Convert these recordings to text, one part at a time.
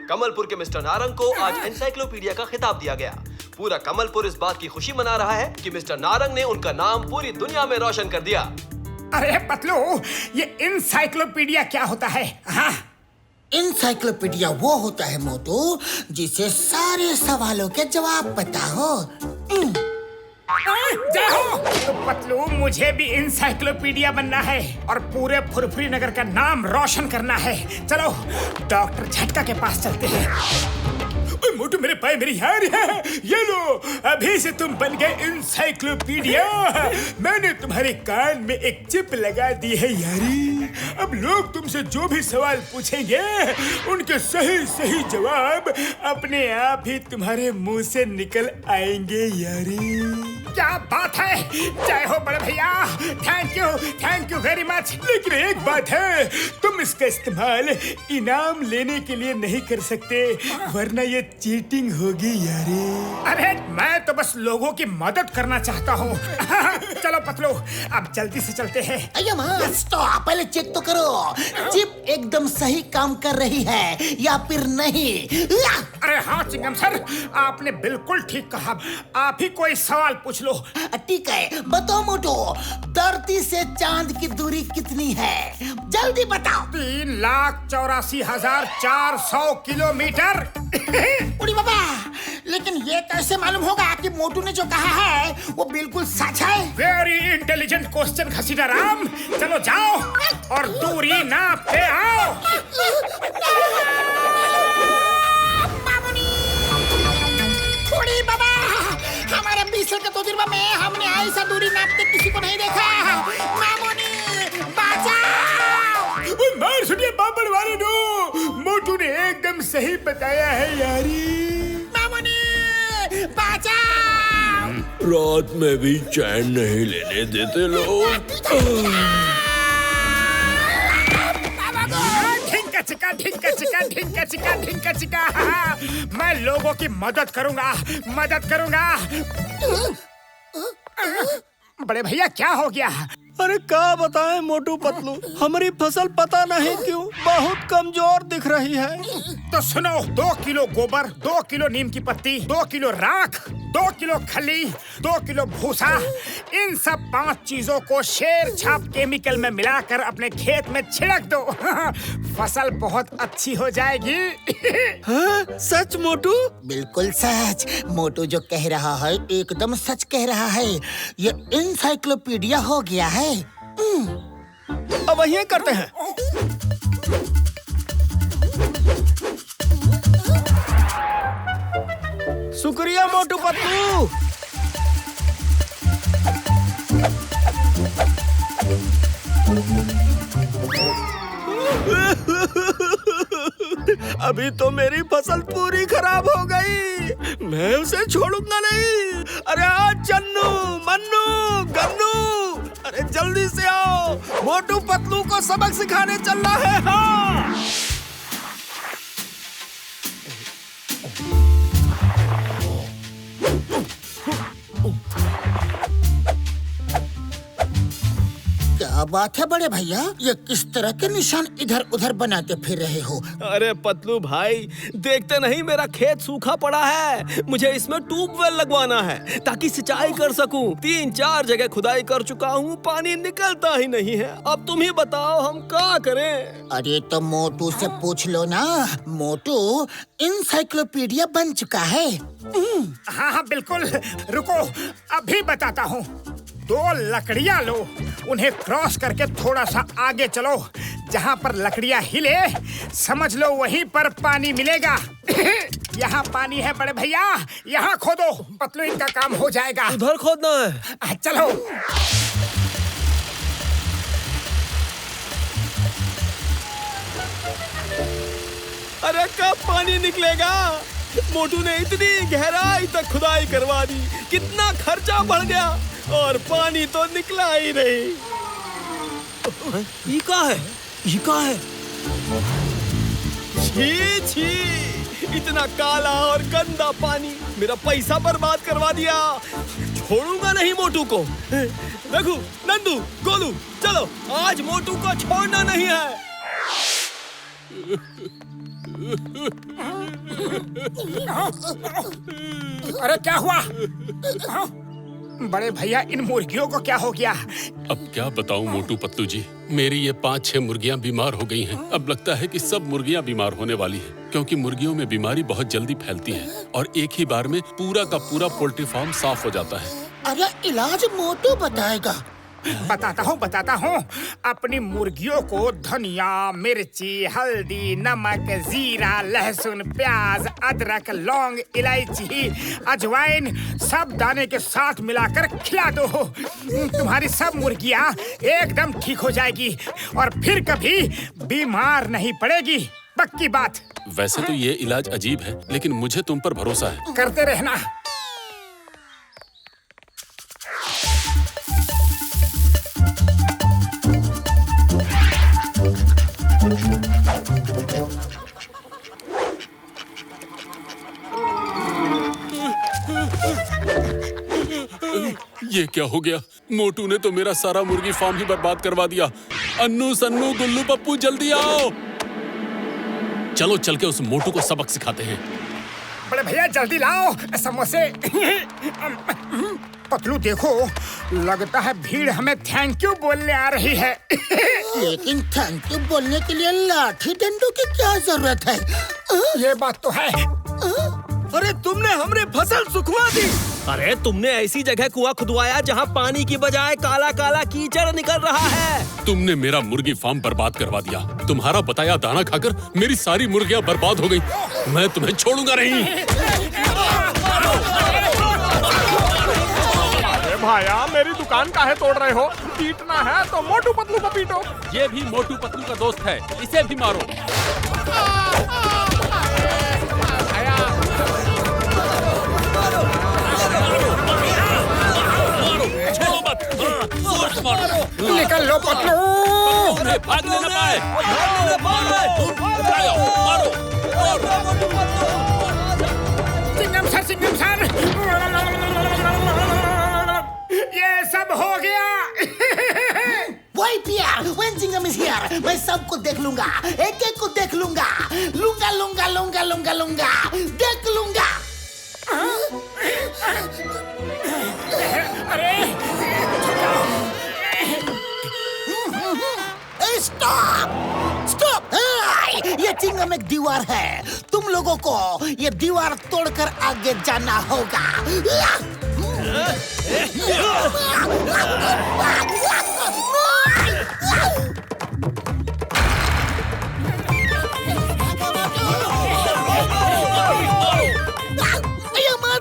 कमलपुर के मिस्टर नारंग को आज एनसाइक्लोपीडिया का खिताब दिया गया। पूरा कमलपुर इस बात की खुशी मना रहा है कि मिस्टर नारंग ने उनका नाम पूरी दुनिया में रोशन कर दिया। अरे पतलू, ये एनसाइक्लोपीडिया क्या होता है? हाँ, एनसाइक्लोपीडिया वो होता है मोटू जिसे सारे सवालों के जवाब पता हो। जय हो। तो पतलू, मुझे भी एनसाइक्लोपीडिया बनना है और पूरे फुरफुरी नगर का नाम रोशन करना है। चलो डॉक्टर झटका के पास चलते हैं। मोटू, मेरे पाए मेरी यार है। ये लो, अभी से तुम बन गए एनसाइक्लोपीडिया। मैंने तुम्हारे कान में एक चिप लगा दी है यारी। अब लोग तुमसे जो भी सवाल पूछेंगे उनके सही सही जवाब अपने आप ही तुम्हारे मुंह से निकल आएंगे यारी। क्या बात है, जय हो बड़े भैया। Thank you very much. लेकिन एक बात है, तुम इसका इस्तेमाल इनाम लेने के लिए नहीं कर सकते, वरना ये चीटिंग होगी यारे। अरे मैं तो बस लोगों की मदद करना चाहता हूँ। चलो पतलू, अब जल्दी से चलते हैं। पहले चेक तो करो, चिप एकदम सही काम कर रही है या फिर नहीं। अरे हाँ चिंगम सर, आपने बिल्कुल ठीक कहा। आप ही कोई सवाल पूछ लो। ठीक है, बताओ मोटू, धरती से चांद की दूरी कितनी है? जल्दी बताओ। 3,84,400 किलोमीटर। उड़ी बाबा, लेकिन ये कैसे मालूम होगा कि मोटू ने जो कहा है वो बिल्कुल सच है? वेरी इंटेलिजेंट क्वेश्चन घसीटा राम। चलो जाओ और दूरी नाप के आओ। उड़ी बाबा, हमारे 20 साल के तजुर्बे में हमने ऐसा दूरी नापते किसी को नहीं देखा। मामूनी बचाओ। मार सुनिए बाबड़ वाले नो, मोटू ने एकदम सही बताया है यारी। मामूनी बचाओ। रात में भी चैन नहीं लेने देते लोग। ढिंका चिका। मैं लोगों की मदद करूंगा। बड़े भैया क्या हो गया? अरे क्या बताएं मोटू पतलू, हमारी फसल पता नहीं क्यों बहुत कमजोर दिख रही है। तो सुनो, 2 किलो गोबर, 2 किलो नीम की पत्ती, 2 किलो राख, 2 किलो खली, 2 किलो भूसा, इन सब 5 चीजों को शेर छाप केमिकल में मिलाकर अपने खेत में छिड़क दो। फसल बहुत अच्छी हो जाएगी। हाँ, सच मोटू? बिल्कुल सच। मोटू जो कह रहा है एकदम सच कह रहा है। ये एनसाइक्लोपीडिया हो गया है। अब ये करते हैं। शुक्रिया मोटू पतलू। अभी तो मेरी फसल पूरी खराब हो गई, मैं उसे छोड़ूंगा नहीं। अरे आज चन्नू, मन्नू, गन्नू, अरे जल्दी से आओ, मोटू पतलू को सबक सिखाने चलना है। हाँ, क्या बात है बड़े भैया, ये किस तरह के निशान इधर उधर बनाते फिर रहे हो? अरे पतलू भाई, देखते नहीं मेरा खेत सूखा पड़ा है, मुझे इसमें ट्यूबवेल लगवाना है ताकि सिंचाई कर सकूं। 3-4 जगह खुदाई कर चुका हूं, पानी निकलता ही नहीं है। अब तुम ही बताओ हम क्या करें? अरे तो मोटू से पूछ लो ना, मोटू एनसाइक्लोपीडिया बन चुका है। हाँ बिल्कुल, रुको अभी बताता हूँ। 2 लकड़ियाँ लो, उन्हें क्रॉस करके थोड़ा सा आगे चलो। जहाँ पर लकड़ियाँ हिले समझ लो वहीं पर पानी मिलेगा। यहाँ पानी है बड़े भैया, यहाँ खोदो, पतलू इनका काम हो जाएगा। उधर खोदना है? चलो। अरे कब पानी निकलेगा? मोटू ने इतनी गहराई तक खुदाई करवा दी, कितना खर्चा बढ़ गया और पानी तो निकला ही नहीं। ये क्या है? छी छी, इतना काला और गंदा पानी, मेरा पैसा बर्बाद करवा दिया। छोड़ूंगा नहीं मोटू को। रघु, नंदू, गोलू, चलो आज मोटू को छोड़ना नहीं है। अरे क्या हुआ? बड़े भैया, इन मुर्गियों को क्या हो गया? अब क्या बताऊं मोटू पतलू जी, मेरी ये 5-6 मुर्गियां बीमार हो गई हैं। अब लगता है कि सब मुर्गियां बीमार होने वाली हैं, क्योंकि मुर्गियों में बीमारी बहुत जल्दी फैलती है और एक ही बार में पूरा का पूरा पोल्ट्री फार्म साफ हो जाता है। अरे इलाज मोटू बताएगा। बताता हूँ। अपनी मुर्गियों को धनिया, मिर्ची, हल्दी, नमक, जीरा, लहसुन, प्याज, अदरक, लौंग, इलायची, अजवाइन सब दाने के साथ मिलाकर खिला दो। तुम्हारी सब मुर्गियाँ एकदम ठीक हो जाएगी और फिर कभी बीमार नहीं पड़ेगी। पक्की बात। वैसे तो ये इलाज अजीब है, लेकिन मुझे तुम पर भरोसा है। करते रहना। ये क्या हो गया? मोटू ने तो मेरा सारा मुर्गी फार्म ही बर्बाद करवा दिया। अन्नू, सन्नू, गुल्लू, पप्पू जल्दी आओ। चलो चल के उस मोटू को सबक सिखाते हैं। बड़े भैया जल्दी लाओ समोसे। पतलू देखो, लगता है भीड़ हमें थैंक यू बोलने आ रही है। लेकिन थैंक यू बोलने के लिए लाठी डंडों की क्या जरूरत है? ये बात तो है। अरे तुमने हमरे फसल सुखवा दी। अरे तुमने ऐसी जगह कुआं खुदवाया जहाँ पानी की बजाय काला काला कीचड़ निकल रहा है। तुमने मेरा मुर्गी फार्म बर्बाद करवा दिया। तुम्हारा बताया दाना खाकर मेरी सारी मुर्गियाँ बर्बाद हो गई। मैं तुम्हें छोड़ूंगा नहीं। अरे भाया, मेरी दुकान काहे तोड़ रहे हो? पीटना है तो मोटू पतलू को पीटो। ये भी मोटू पतलू का दोस्त है, इसे भी मारो। निकल लो पतलू। भागने न पाए। चिंगम सर, ये सब हो गया। वही पियर, when Chingam is here, मैं सबको देख लूंगा, एक-एक को देख लूंगा, लूंगा, देख लूंगा। स्टॉप! ये चिंगम एक दीवार है। तुम लोगों को ये दीवार तोड़कर आगे जाना होगा।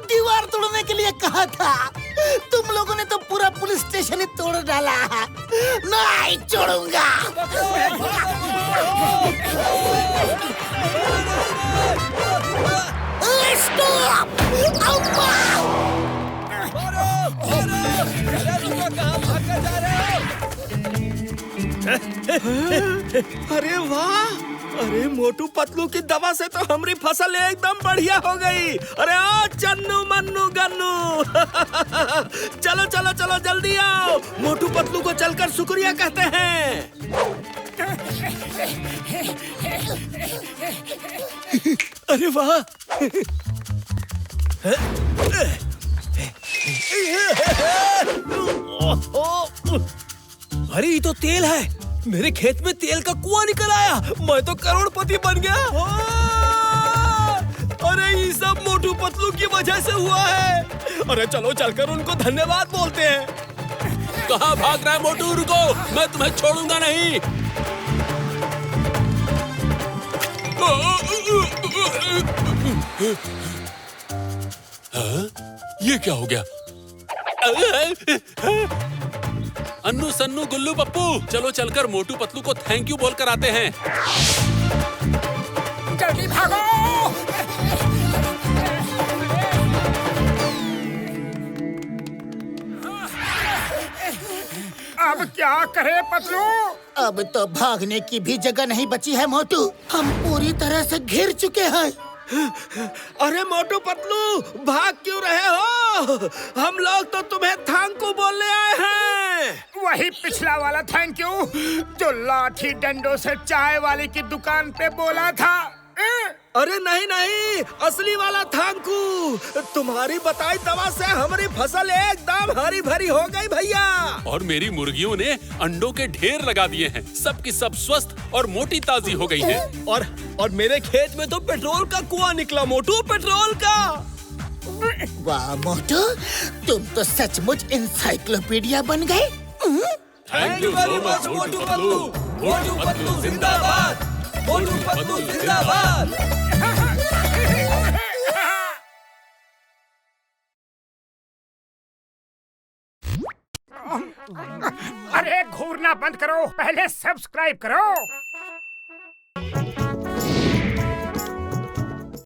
दीवार तोड़ने के लिए कहा था। तुम लोगों ने तो पूरा पुलिस स्टेशन ही तोड़ डाला। नहीं छोड़ूंगा। स्टॉप! अरे वाह! अरे मोटू पतलू की दवा से तो हमारी फसल एकदम बढ़िया हो गई। अरे आओ चन्नू, मन्नू, गन्नू। चलो चलो चलो जल्दी आओ। मोटू पतलू को चलकर शुक्रिया कहते हैं। अरे वाह! अरे ये तो तेल है। मेरे खेत में तेल का कुआं निकल आया। मैं तो करोड़पति बन गया। अरे ये सब मोटू पतलू की वजह से हुआ है। अरे चलो चलकर उनको धन्यवाद बोलते हैं। कहाँ भाग रहा है मोटू? रुको, मैं तुम्हें छोड़ूंगा नहीं। ये क्या हो गया? अन्नू, सन्नू, गुल्लू, पप्पू, चलो चलकर मोटू पतलू को थैंक यू बोलकर आते हैं। जल्दी भागो। अब क्या करे पतलू? अब तो भागने की भी जगह नहीं बची है मोटू। हम पूरी तरह से घिर चुके हैं। अरे मोटू पतलू, भाग क्यों रहे हो? हम लोग तो तुम्हें थैंक यू बोलने आए हैं। वही पिछला वाला थैंक यू जो लाठी डंडों से चाय वाले की दुकान पे बोला था। अरे नहीं नहीं, असली वाला थैंक यू। तुम्हारी बताई दवा से हमारी फसल एकदम हरी भरी हो गई भैया। और मेरी मुर्गियों ने अंडों के ढेर लगा दिए हैं। सब की सब स्वस्थ और मोटी ताजी हो गई हैं। और मेरे खेत में तो पेट्रोल का कुआं निकला मोटू, पेट्रोल का। वाह मोटू, तुम तो सचमुच इंसाइक्लोपीडिया बन गए। Thank you very much Motu Patlu. Motu Patlu जिंदाबाद, मोटू पतलू जिंदाबाद। अरे घूरना बंद करो, पहले सब्सक्राइब करो।